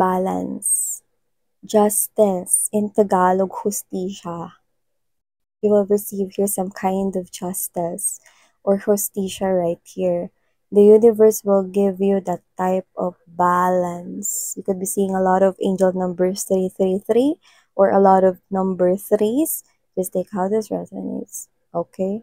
balance, justice, in Tagalog, justisya. You will receive here some kind of justice or justisya right here. The universe will give you that type of balance. You could be seeing a lot of angel numbers 333 or a lot of number threes. Just take how this resonates. Okay?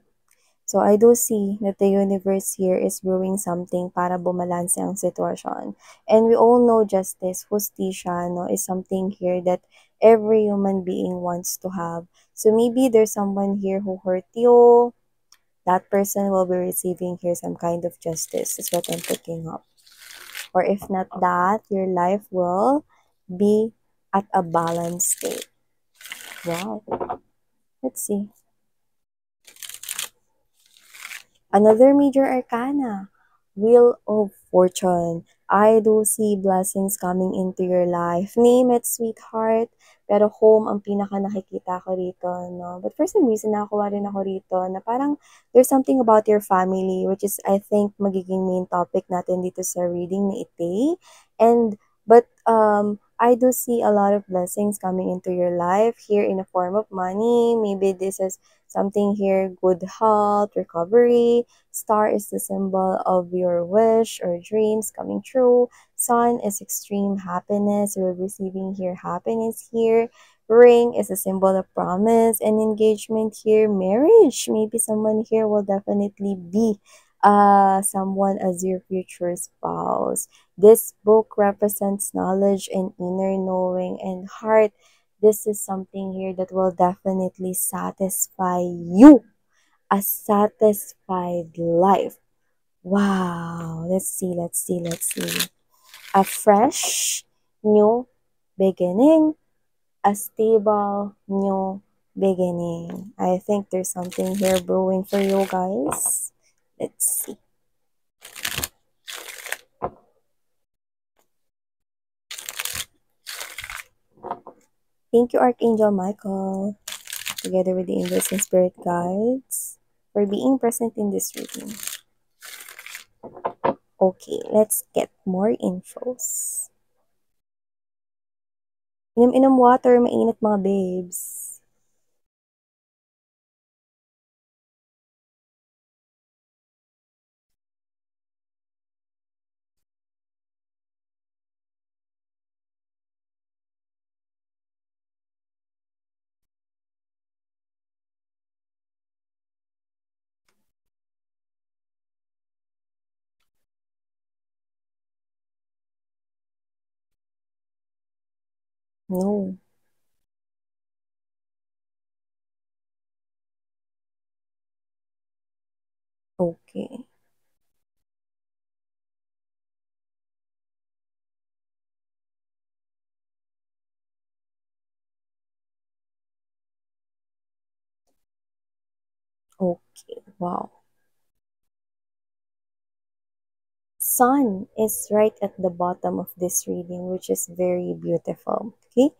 So I do see that the universe here is brewing something para bumalanse ang sitwasyon. And we all know justice, justisya, no, is something here that every human being wants to have. So maybe there's someone here who hurt you. That person will be receiving here some kind of justice, is what I'm picking up. Or if not that, your life will be at a balanced state. Wow. Let's see. Another major arcana, Wheel of Fortune. I do see blessings coming into your life. Name it, sweetheart. Pero home ang pinaka nakikita ko rito, no? But for some reason, nakakuha rin ako rito na parang there's something about your family, which is, I think, magiging main topic natin dito sa reading ni Ite. But I do see a lot of blessings coming into your life here in the form of money. Maybe this is something here, good health, recovery. Star is the symbol of your wish or dreams coming true. Sun is extreme happiness. We're receiving here happiness here. Ring is a symbol of promise and engagement here. Marriage, maybe someone here will definitely be someone as your future spouse. This book represents knowledge and inner knowing and heart. This is something here that will definitely satisfy you. A satisfied life. Wow. Let's see. A fresh, new beginning. A stable, new beginning. I think there's something here brewing for you guys. Let's see. Thank you, Archangel Michael, together with the angels and spirit guides, for being present in this reading. Okay, let's get more infos. Inom-inom water, mainit mga babes. No. Okay. Okay. Wow. Sun is right at the bottom of this reading, which is very beautiful. Okay?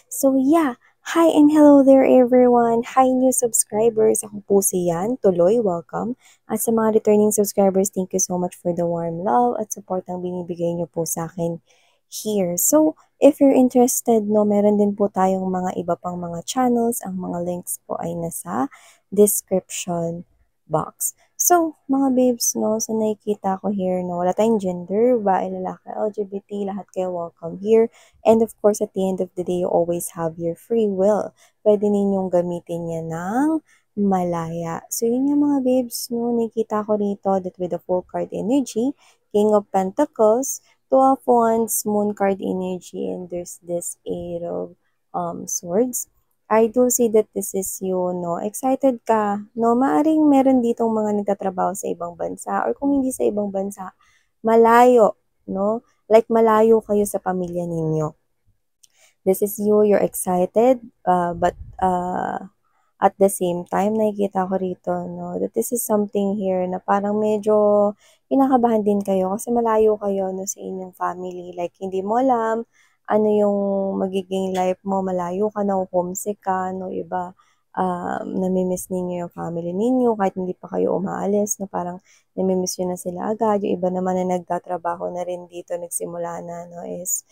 So yeah, hi and hello there everyone. Hi new subscribers. Ako po si Yan. Tuloy, welcome. At sa mga returning subscribers, thank you so much for the warm love at support na binibigay niyo po sa akin here. So, if you're interested, no, meron din po tayong mga iba pang mga channels. Ang mga links po ay nasa description box. So, mga babes, no, so nakikita ko here, no, wala tayong gender, babae, lalaki, LGBT, lahat kayo welcome here. And of course, at the end of the day, you always have your free will. Pwede ninyong gamitin yan ng malaya. So, yun yung mga babes, no, nakikita ko rito that with the full card energy, King of Pentacles, Two of Wands, Moon card energy, and there's this Eight of Swords. I do see that this is you, no? Excited ka, no? Maaring meron ditong mga nagtatrabaho sa ibang bansa or kung hindi sa ibang bansa, malayo, no? Like malayo kayo sa pamilya ninyo. This is you, you're excited, but at the same time, nakikita ko rito, no? That this is something here na parang medyo kinakabahan din kayo kasi malayo kayo, no, sa inyong family. Like, hindi mo alam ano yung magiging life mo, malayo ka na, homesick ka, no, iba, namimiss ninyo yung family ninyo, kahit hindi pa kayo umaalis, no, parang namimiss nyo na sila agad, yung iba naman na nagtatrabaho na rin dito, nagsimula na, no, is,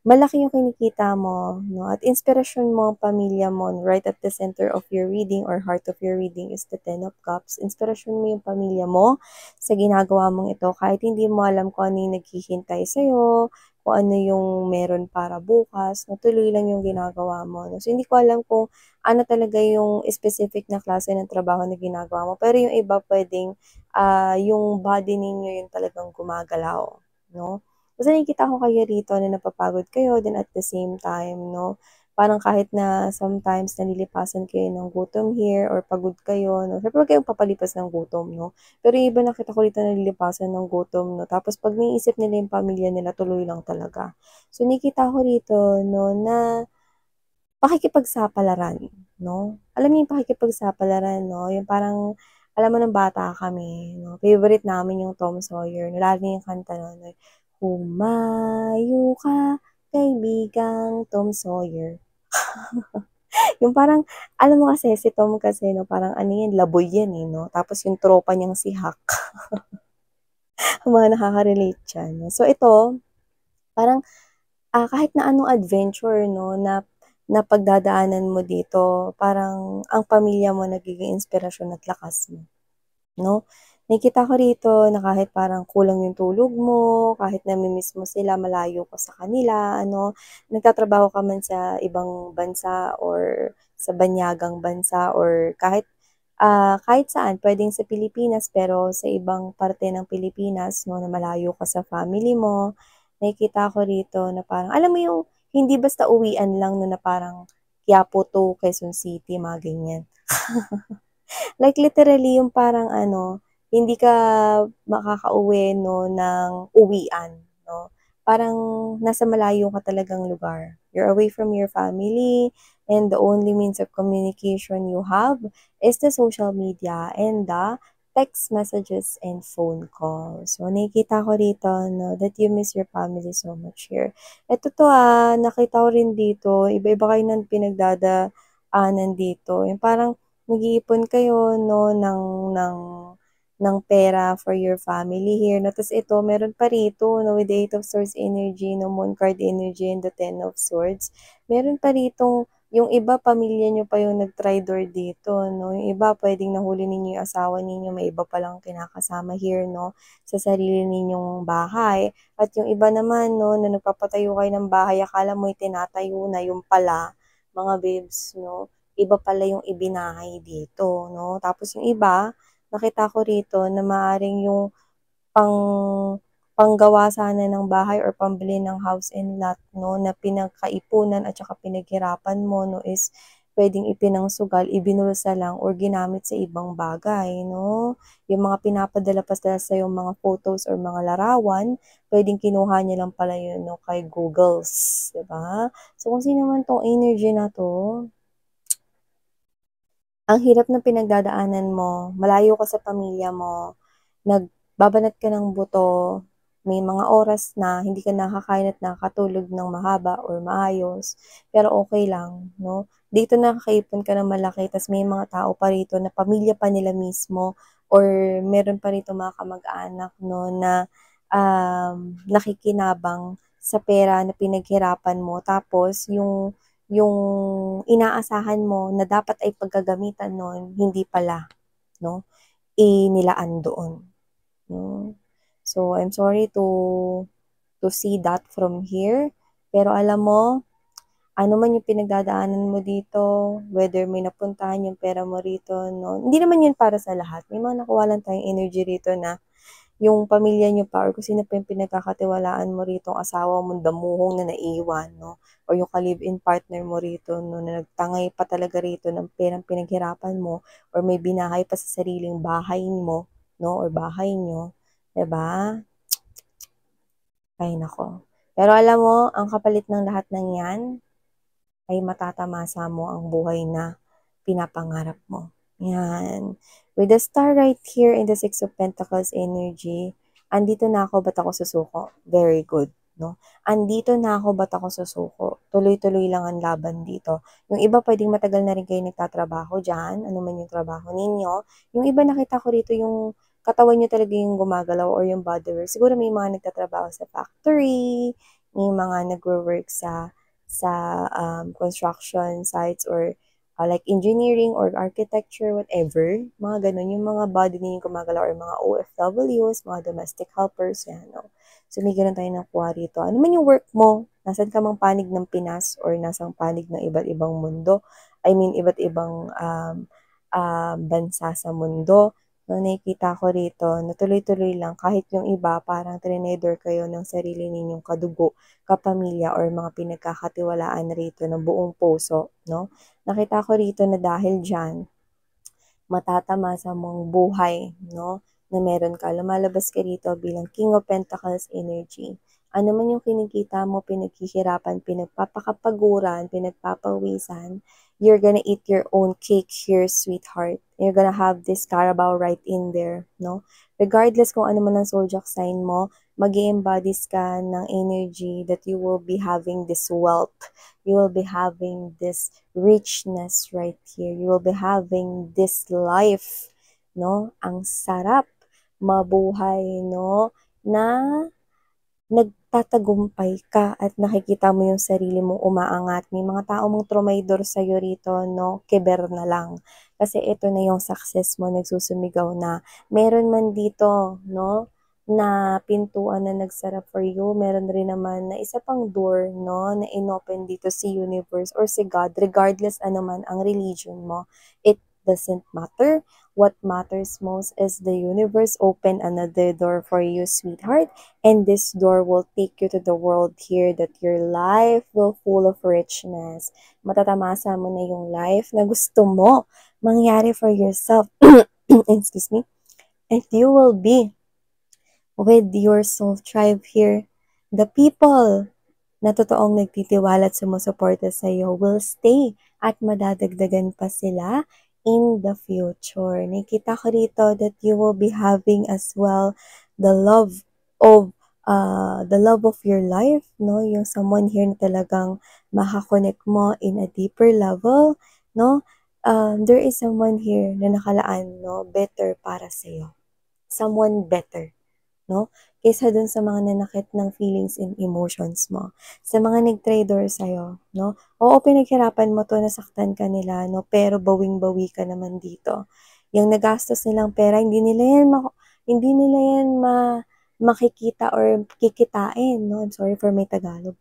malaki yung kinikita mo, no? At inspirasyon mo ang pamilya mo, right at the center of your reading or heart of your reading is the Ten of Cups. Inspirasyon mo yung pamilya mo sa ginagawa mong ito kahit hindi mo alam kung ano yung naghihintay sa'yo, kung ano yung meron para bukas, no? Tuloy lang yung ginagawa mo, no? So, hindi ko alam kung ano talaga yung specific na klase ng trabaho na ginagawa mo. Pero yung iba pwedeng yung body ninyo yung talagang gumagalaw, no? Kasi nakikita ko kayo rito na napapagod kayo, then at the same time, no, parang kahit na sometimes nalilipasan kayo ng gutom here or pagod kayo, no, syempre huwag kayong papalipas ng gutom, no. Pero yung iba nakita ko rito nalilipasan ng gutom, no, tapos pag naiisip nila yung pamilya nila, tuloy lang talaga. So, nakikita ko rito, no, na pakikipagsapalaran, no? Alam niyo yung pakikipagsapalaran, no? Yung parang, alam mo nung bata kami, no? Favorite namin yung Tom Sawyer. Lagi yung kanta nun, like, humayo ka, kaibigang Tom Sawyer. Yung parang, alam mo kasi, si Tom kasi, no? Parang ano yan, laboy yan, eh, no? Tapos yung tropa niyang si Huck, mga nakaka-relate dyan, no? So, ito, parang kahit na anong adventure 'no, na pagdadaanan mo dito, parang ang pamilya mo nagiging inspirasyon at lakas mo, 'no? Nakikita ko rito na kahit parang kulang yung tulog mo, kahit nami-miss mo sila, malayo ka sa kanila, ano, nagtatrabaho ka man sa ibang bansa or sa banyagang bansa or kahit saan, puwedeng sa Pilipinas pero sa ibang parte ng Pilipinas 'no, na malayo ka sa family mo. Nakikita ko rito na parang alam mo yung hindi basta uwian lang 'no, na parang Quiapo to Quezon City, mga ganyan. Like literally yung parang ano, hindi ka makakauwi 'no, ng uwian 'no. Parang nasa malayo ka talagang lugar. You're away from your family and the only means of communication you have is the social media and the text messages and phone calls. So, nakikita ko rito 'no, that you miss your family so much here. Eto 'to, nakita ko rin dito, iba-iba kayo ng pinagdadaanan dito, yung parang nag-iipon kayo 'no ng pera for your family here 'no. Tapos ito meron pa rito 'no with the Eight of Swords energy 'no, Moon card energy and the Ten of Swords. Meron pa ritong yung iba pamilya niyo pa yung nag-traitor dito 'no, yung iba puwedeng nahuli ninyo yung asawa ninyo, may iba palang kinakasama here 'no, sa sarili ninyong bahay. At yung iba naman 'no, na nagpapatayo kayo ng bahay akala mo itinatayo na, yung pala mga babes 'no, iba pala yung ibinahay dito 'no. Tapos yung iba, nakita ko rito na maaaring yung pang panggawa sana ng bahay or pambili ng house and lot 'no, na pinagkaipunan at saka pinaghirapan mo 'no, is puwedeng ipinangsugal, ibinulsa lang or ginamit sa ibang bagay 'no. Yung mga pinapadala pa sa sa'yong mga photos or mga larawan, puwedeng kinuha niya lang pala yun 'no, kay Googles, 'di ba? So, kung sino man 'tong energy na 'to, ang hirap ng pinagdadaanan mo, malayo ka sa pamilya mo, nagbabanat ka ng buto, may mga oras na hindi ka nakakain at nakakatulog ng mahaba or maayos, pero okey lang 'no. Dito nakakaipon ka ng malaki ta's may mga tao pa rito na pamilya pa nila mismo or meron pa rito mga kamag-anak 'no na, nakikinabang sa pera na pinaghirapan mo tapos yung inaasahan mo na dapat ay paggagamitan nun, hindi pala 'no, inilaan doon 'no. So, I'm sorry to see that from here, pero alam mo, ano man yung pinagdadaanan mo dito, whether may napuntahan yung pera mo rito 'no, hindi naman yun para sa lahat, may mga nakuha lang tayong energy rito na yung pamilya niyo pa or kung sino pa yung pinagkakatiwalaan mo ritong asawa mong damuhong na naiwan 'no, or yung ka-live-in partner mo rito 'no, na nagtangay pa talaga rito ng perang pinaghirapan mo or may binahay pa sa sariling bahay mo 'no, or bahay niyo, 'di ba? Ay naku. Pero alam mo, ang kapalit ng lahat ng 'yan ay matatamasa mo ang buhay na pinapangarap mo. Yan. With the star right here in the Six of Pentacles energy, andito na ako, ba't ako susuko? Very good. No? Andito na ako, ba't ako susuko? Tuloy-tuloy lang ang laban dito. Yung iba pwedeng matagal na rin kayo nagtatrabaho dyan, ano man yung trabaho ninyo. Yung iba nakita ko rito yung katawan nyo talaga yung gumagalaw or yung body work. Siguro may mga nagtatrabaho sa factory, may mga nagwo-work sa construction sites or like engineering or architecture, whatever. Mga ganun, yung mga body na yung gumagalaw or mga OFWs, mga domestic helpers, yan, no? So, may ganun tayo nakuha rito. Ano man yung work mo, nasan ka mang panig ng Pinas or nasang panig ng iba't ibang mundo, I mean, iba't ibang bansa sa mundo, no, nakikita ko rito na tuloy-tuloy lang kahit yung iba parang trinedor kayo ng sarili ninyong kadugo, kapamilya or mga pinagkakatiwalaan rito ng buong puso, no? Nakita ko rito na dahil diyan matatamasa mong buhay, no? Na meron ka. Lumalabas ka rito bilang King of Pentacles energy. Ano man yung kinikita mo, pinaghihirapan, pinagpapakapaguran, pinagpapawisan, you're gonna eat your own cake here, sweetheart. You're gonna have this Carabao right in there, no? Regardless kung ano man ang zodiac sign mo, mag-embodies ka ng energy that you will be having this wealth. You will be having this richness right here. You will be having this life, no? Ang sarap mabuhay, no? Na nagtatagumpay ka at nakikita mo yung sarili mong umaangat. May mga tao mong trumaydor sa'yo rito, no? Keber na lang. Kasi ito na yung success mo, nagsusumigaw na. Meron man dito, no? Na pintuan na nagsara for you. Meron rin naman na isa pang door, no? Na inopen dito si universe or si God. Regardless ano man ang religion mo, it doesn't matter. What matters most is the universe open another door for you, sweetheart. And this door will take you to the world here that your life will full of richness. Matatamasa mo na yung life na gusto mo mangyari for yourself. Excuse me. And you will be with your soul tribe here. The people na totoong nagtitiwala at sumusuporta sa iyo will stay at madadagdagan pa sila in the future. Nakita ko rito that you will be having as well the love of your life, no? Yung someone here na talagang makakonect mo in a deeper level, no? There is someone here na nakalaan, no? Better para sa iyo. Someone better, no? Kaysa dun sa mga nanakit ng feelings and emotions mo. Sa mga nag-traitor sa'yo, no? Oo, pinaghirapan mo to, nasaktan ka nila, no? Pero bawing-bawi ka naman dito. Yung nagastos nilang pera, hindi nila yan makikita or kikitain, no? I'm sorry for my Tagalog.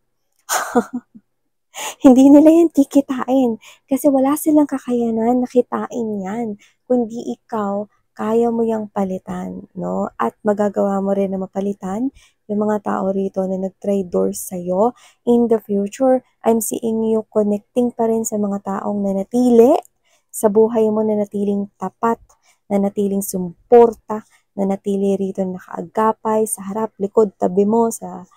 Hindi nila yan kikitain kasi wala silang kakayanan na kitain yan, kundi ikaw, kaya mo yang palitan, no? At magagawa mo rin na mapalitan yung mga tao rito na nag-trade doors sa'yo. In the future, I'm seeing you connecting pa rin sa mga taong nanatili sa buhay mo, nanatiling tapat, nanatiling sumporta, nanatili rito nakaagapay sa harap, likod, tabi mo, sa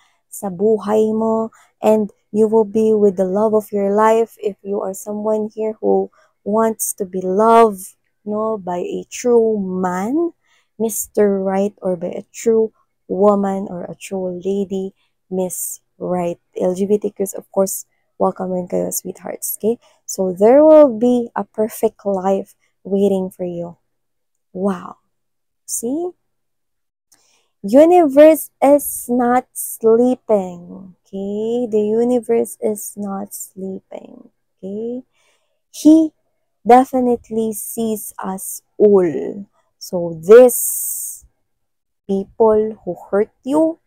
buhay mo, and you will be with the love of your life if you are someone here who wants to be loved, no, by a true man, Mr. Right, or by a true woman or a true lady, Miss Right. LGBTQs, of course, welcome rin kayo, sweethearts, okay? So there will be a perfect life waiting for you. Wow. See? Universe is not sleeping, okay? The universe is not sleeping, okay? He definitely sees us all. So these people who hurt you,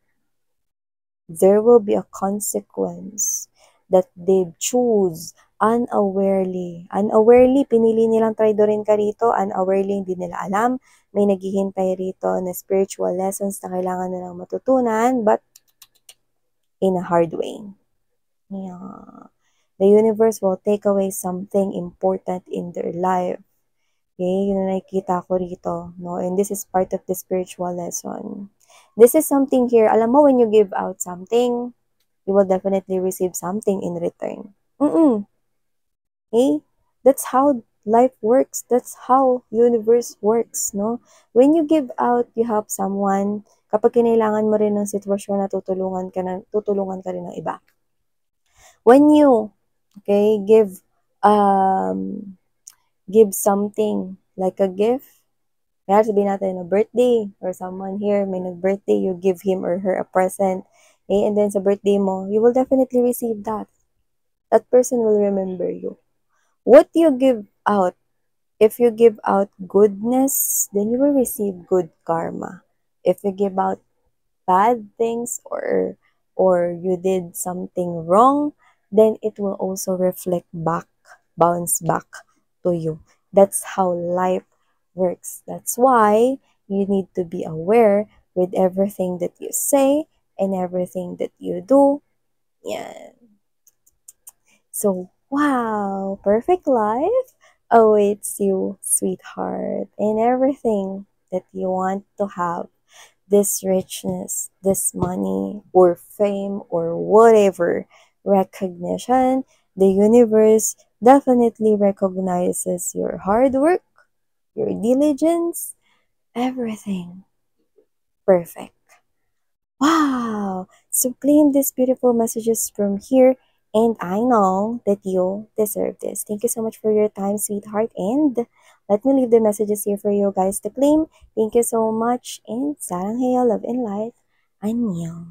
there will be a consequence that they choose unawarely. Unawarely, pinili nilang traidorin ka rito. Unawarely, hindi nila alam. May naghihintay rito na spiritual lessons na kailangan nilang matutunan, but in a hard way. Yeah. The universe will take away something important in their life. Okay, yun na nakikita ko rito, no? And this is part of the spiritual lesson. This is something here, alam mo, when you give out something, you will definitely receive something in return. Okay? That's how life works. That's how universe works, no? When you give out, you help someone. Kapag kinailangan mo rin ng sitwasyon na tutulungan ka rin ng iba. When you, okay, give something like a gift, kaya sabihin natin na birthday or someone here may nag-birthday, you give him or her a present. Okay? And then sa birthday mo, you will definitely receive that. That person will remember you. What you give out, if you give out goodness, then you will receive good karma. If you give out bad things, or you did something wrong, then it will also reflect back, bounce back to you. That's how life works. That's why you need to be aware with everything that you say and everything that you do. Yeah. So, wow, perfect life awaits you, sweetheart, and everything that you want to have, this richness, this money, or fame, or whatever, recognition, the universe definitely recognizes your hard work, your diligence, everything perfect. Wow! So claim these beautiful messages from here, and I know that you deserve this. Thank you so much for your time, sweetheart, and let me leave the messages here for you guys to claim. Thank you so much, and sarang heyo, love and light. Annyeong.